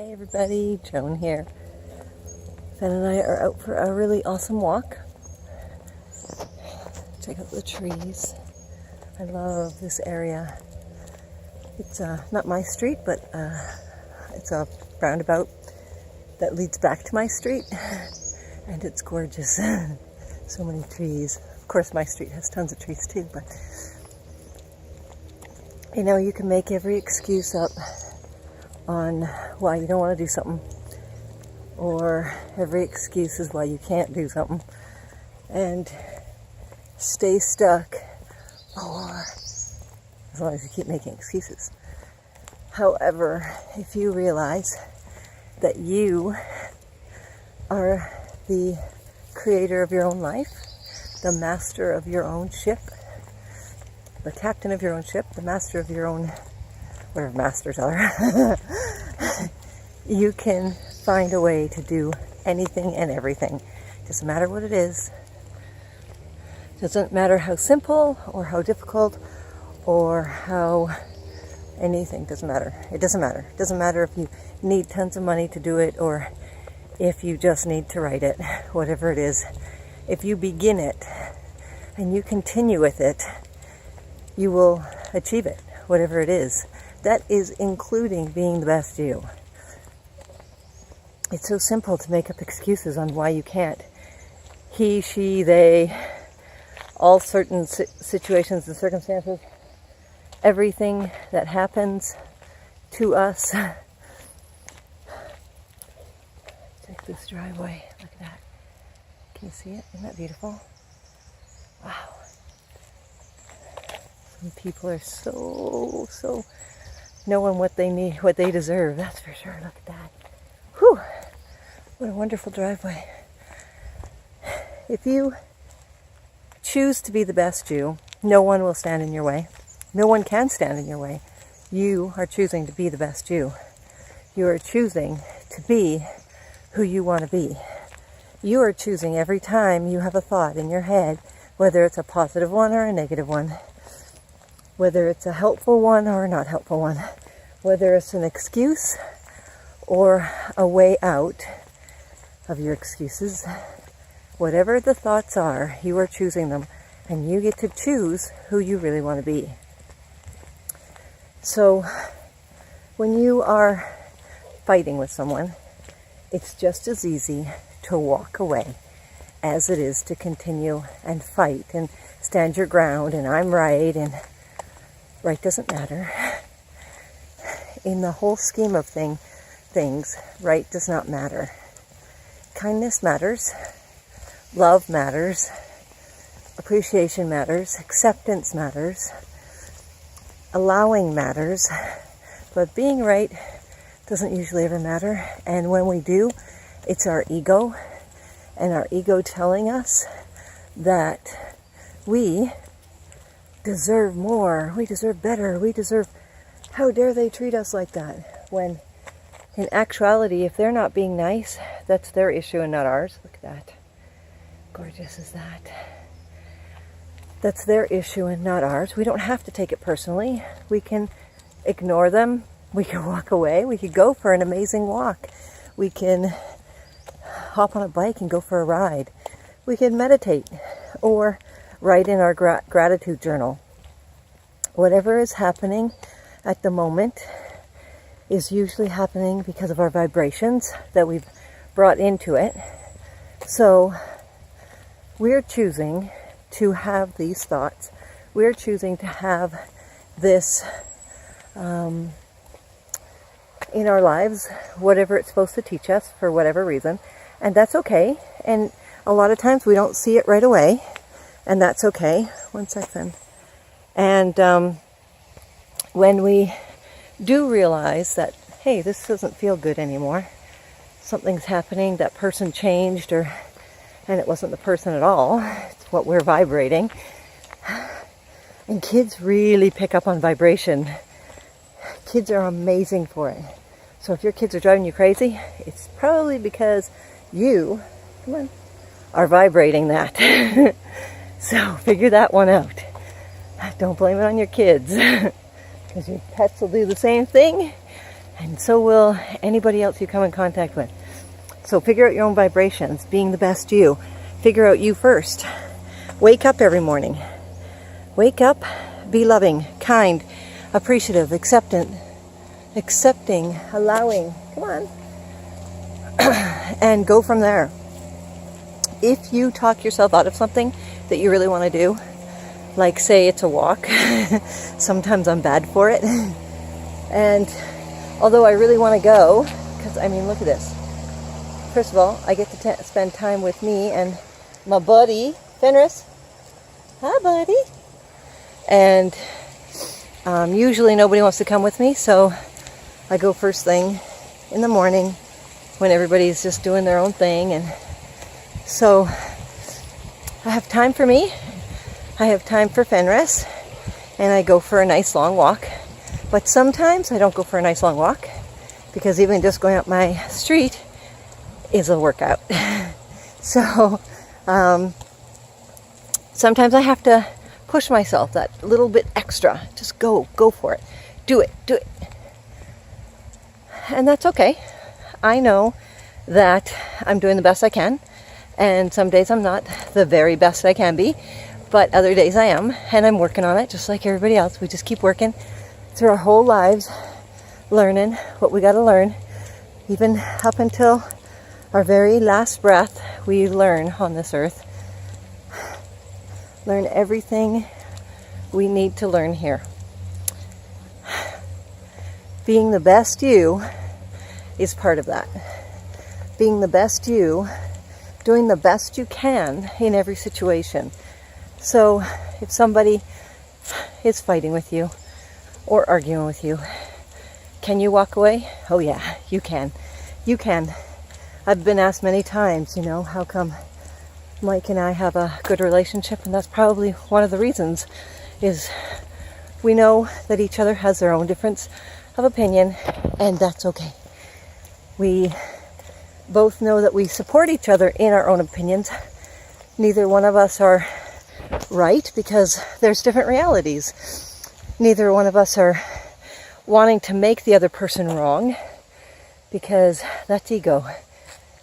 Hey everybody, Joan here. Ben and I are out for a really awesome walk. Check out the trees. I love this area. It's not my street, but it's a roundabout that leads back to my street. And it's gorgeous. So many trees. Of course my street has tons of trees too, but you know, you can make every excuse up on why you don't want to do something, or every excuse is why you can't do something, and stay stuck, or as long as you keep making excuses. However, if you realize that you are the creator of your own life, the master of your own ship, the captain of your own ship, the master of your own, whatever masters are, you can find a way to do anything and everything. Doesn't matter what it is. Doesn't matter how simple or how difficult or how anything. Doesn't matter. It doesn't matter. It doesn't matter if you need tons of money to do it or if you just need to write it. Whatever it is. If you begin it and you continue with it, you will achieve it. Whatever it is. That is including being the best you. It's so simple to make up excuses on why you can't. He, she, they, all certain situations and circumstances, everything that happens to us. Check this driveway. Look at that. Can you see it? Isn't that beautiful? Wow. Some people are so knowing what they need, what they deserve. That's for sure. Look at that. Whew. What a wonderful driveway. If you choose to be the best you, no one will stand in your way. No one can stand in your way. You are choosing to be the best you. You are choosing to be who you want to be. You are choosing every time you have a thought in your head, whether it's a positive one or a negative one, whether it's a helpful one or a not helpful one, whether it's an excuse or a way out of your excuses. Whatever the thoughts are, you are choosing them, and you get to choose who you really want to be. So when you are fighting with someone, it's just as easy to walk away as it is to continue and fight and stand your ground and I'm right and right doesn't matter. In the whole scheme of things, right does not matter. Kindness matters. Love matters. Appreciation matters. Acceptance matters. Allowing matters. But being right doesn't usually ever matter. And when we do, it's our ego. And our ego telling us that we deserve more, we deserve better, we deserve, how dare they treat us like that? When in actuality, if they're not being nice, that's their issue and not ours. Look at that. Gorgeous is that. That's their issue and not ours. We don't have to take it personally. We can ignore them. We can walk away. We could go for an amazing walk. We can hop on a bike and go for a ride. We can meditate or write in our gratitude journal. Whatever is happening at the moment is usually happening because of our vibrations that we've brought into it. So we're choosing to have these thoughts. We're choosing to have this in our lives, whatever it's supposed to teach us for whatever reason. And that's okay. And a lot of times we don't see it right away. And that's okay. One second. And when we do realize that, hey, this doesn't feel good anymore. Something's happening. That person changed, and it wasn't the person at all. It's what we're vibrating. And kids really pick up on vibration. Kids are amazing for it. So if your kids are driving you crazy, it's probably because you, are vibrating that. So figure that one out. Don't blame it on your kids, because your pets will do the same thing, And so will anybody else you come in contact with. So figure out your own vibrations, being the best you. Figure out you first. Wake up every morning. Wake up, be loving, kind, appreciative, accepting, allowing. Come on. And go from there. If you talk yourself out of something that you really want to do, like say it's a walk, sometimes I'm bad for it. And although I really want to go, because I mean, look at this. First of all, I get to spend time with me and my buddy, Fenris. Hi, buddy. And usually nobody wants to come with me, so I go first thing in the morning when everybody's just doing their own thing. And so I have time for me, I have time for Fenris, and I go for a nice long walk. But sometimes I don't go for a nice long walk, because even just going up my street is a workout. So sometimes I have to push myself that little bit extra. Just go for it. Do it. And that's okay. I know that I'm doing the best I can, and some days I'm not the very best I can be, but other days I am, and I'm working on it just like everybody else. We just keep working through our whole lives, learning what we got to learn. Even up until our very last breath, we learn on this earth. Learn everything we need to learn here. Being the best you is part of that. Being the best you, doing the best you can in every situation. So if somebody is fighting with you or arguing with you, can you walk away? Oh yeah, you can. You can. I've been asked many times, how come Mike and I have a good relationship, and that's probably one of the reasons, is we know that each other has their own difference of opinion, and that's okay. We both know that we support each other in our own opinions. Neither one of us are right, because there's different realities. Neither one of us are wanting to make the other person wrong, because that's ego,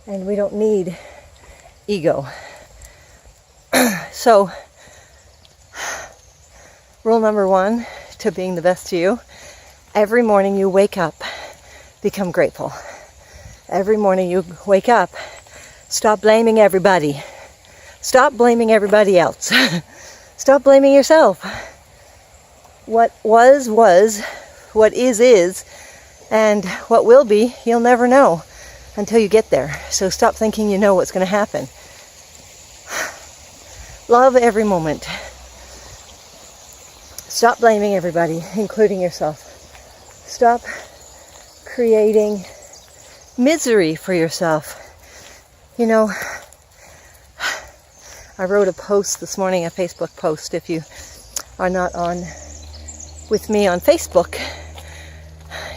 and we don't need ego. So, rule number 1 to being the best you: every morning you wake up, become grateful. Every morning you wake up, stop blaming everybody. Stop blaming everybody else. Stop blaming yourself. What was, what is, and what will be, you'll never know until you get there. So stop thinking you know what's going to happen. Love every moment. Stop blaming everybody, including yourself. Stop creating misery for yourself. I wrote a post this morning, a Facebook post. If you are not on with me on Facebook,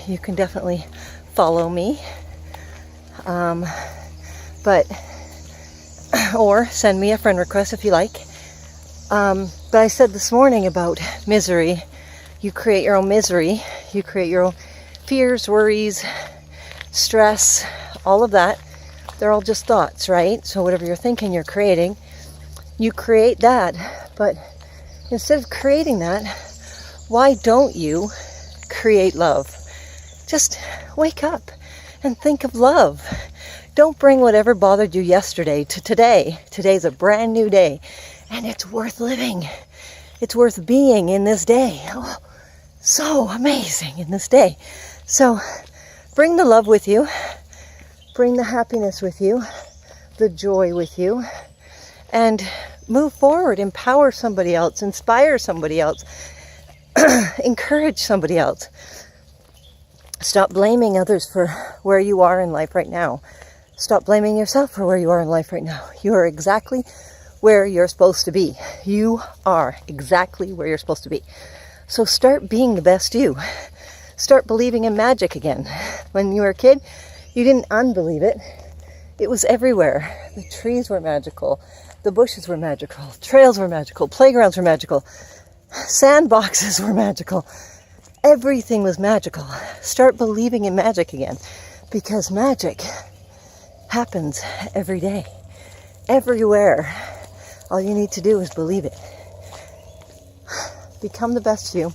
you can definitely follow me. Or send me a friend request if you like. But I said this morning about misery. You create your own misery. You create your own fears, worries, stress, all of that. They're all just thoughts, right? So whatever you're thinking, you're creating. You create that. But instead of creating that, why don't you create love? Just wake up and think of love. Don't bring whatever bothered you yesterday to today. Today's a brand new day, and it's worth living. It's worth being in this day. Oh, so amazing in this day. So bring the love with you. Bring the happiness with you. The joy with you. And move forward. Empower somebody else. Inspire somebody else. Encourage somebody else. Stop blaming others for where you are in life right now. Stop blaming yourself for where you are in life right now. You are exactly where you're supposed to be. You are exactly where you're supposed to be. So start being the best you. Start believing in magic again. When you were a kid, you didn't unbelieve it. It was everywhere. The trees were magical. The bushes were magical. Trails were magical. Playgrounds were magical. Sandboxes were magical. everything was magical. Start believing in magic again, because magic happens every day, everywhere. All you need to do is believe it. Become the best you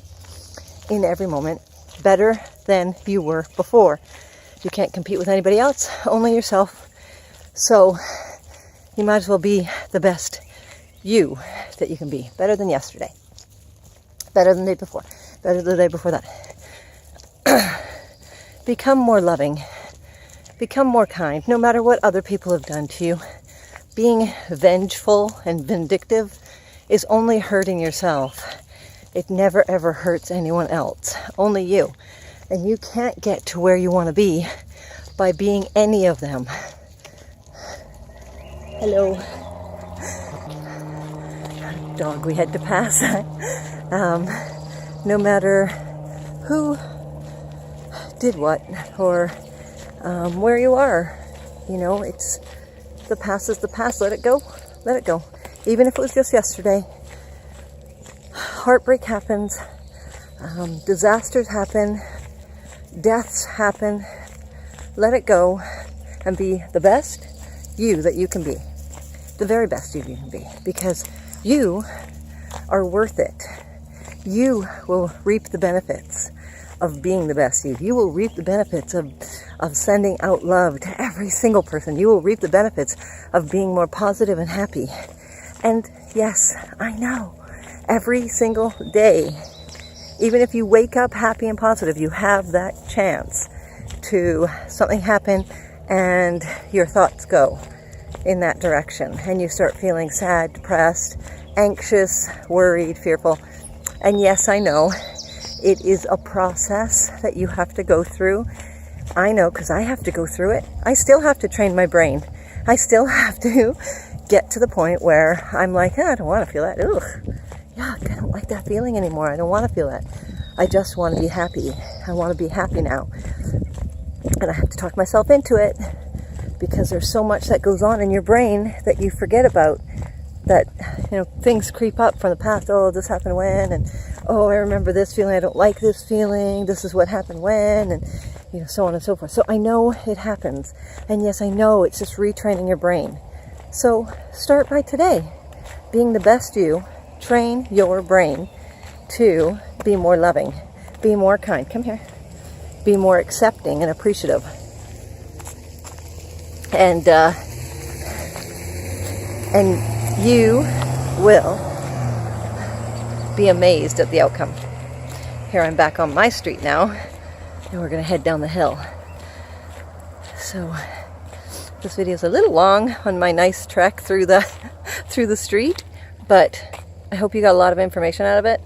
in every moment, better than you were before. You can't compete with anybody else, only yourself. So you might as well be the best you that you can be. Better than yesterday. Better than the day before. Better than the day before that. Become more loving. Become more kind, no matter what other people have done to you. Being vengeful and vindictive is only hurting yourself. It never ever hurts anyone else, only you. And you can't get to where you want to be by being any of them. Hello. Dog we had to pass. No matter who did what or where you are, you know, it's the past is the past. Let it go. Let it go. Even if it was just yesterday. Heartbreak happens. Disasters happen. Deaths happen. Let it go and be the best you that you can be. The very best you can be. Because you are worth it. You will reap the benefits of being the best you. You will reap the benefits of sending out love to every single person. You will reap the benefits of being more positive and happy. And yes, I know, every single day, even if you wake up happy and positive, you have that chance to something happen and your thoughts go in that direction. And you start feeling sad, depressed, anxious, worried, fearful. And yes, I know, it is a process that you have to go through. I know, because I have to go through it. I still have to train my brain. I still have to get to the point where I'm like, I don't want to feel that. Ugh, yuck, I don't like that feeling anymore. I don't want to feel that. I just want to be happy. I want to be happy now. And I have to talk myself into it, because there's so much that goes on in your brain that you forget about. That, you know, things creep up from the past. Oh, this happened when, and oh, I remember this feeling. I don't like this feeling. This is what happened when, and you know, so on and so forth. So I know it happens, and yes, I know it's just retraining your brain. So start by today, being the best you. Train your brain to be more loving, be more kind. Come here. Be more accepting and appreciative, and you will be amazed at the outcome. Here I'm back on my street now, and we're going to head down the hill. So this video is a little long on my nice trek through the street, but I hope you got a lot of information out of it.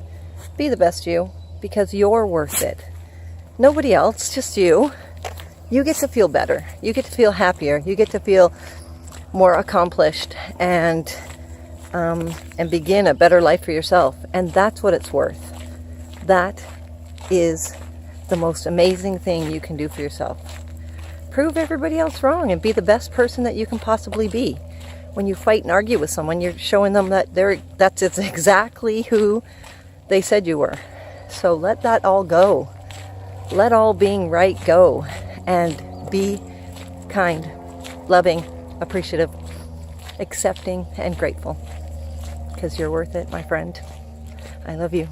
Be the best you, because you're worth it. Nobody else, just you. You get to feel better. You get to feel happier. You get to feel more accomplished and begin a better life for yourself. And that's what it's worth. That is the most amazing thing you can do for yourself. Prove everybody else wrong and be the best person that you can possibly be. When you fight and argue with someone, you're showing them that that's exactly who they said you were. So let that all go. Let all being right go, and be kind, loving, appreciative, accepting, and grateful. Because you're worth it, my friend. I love you.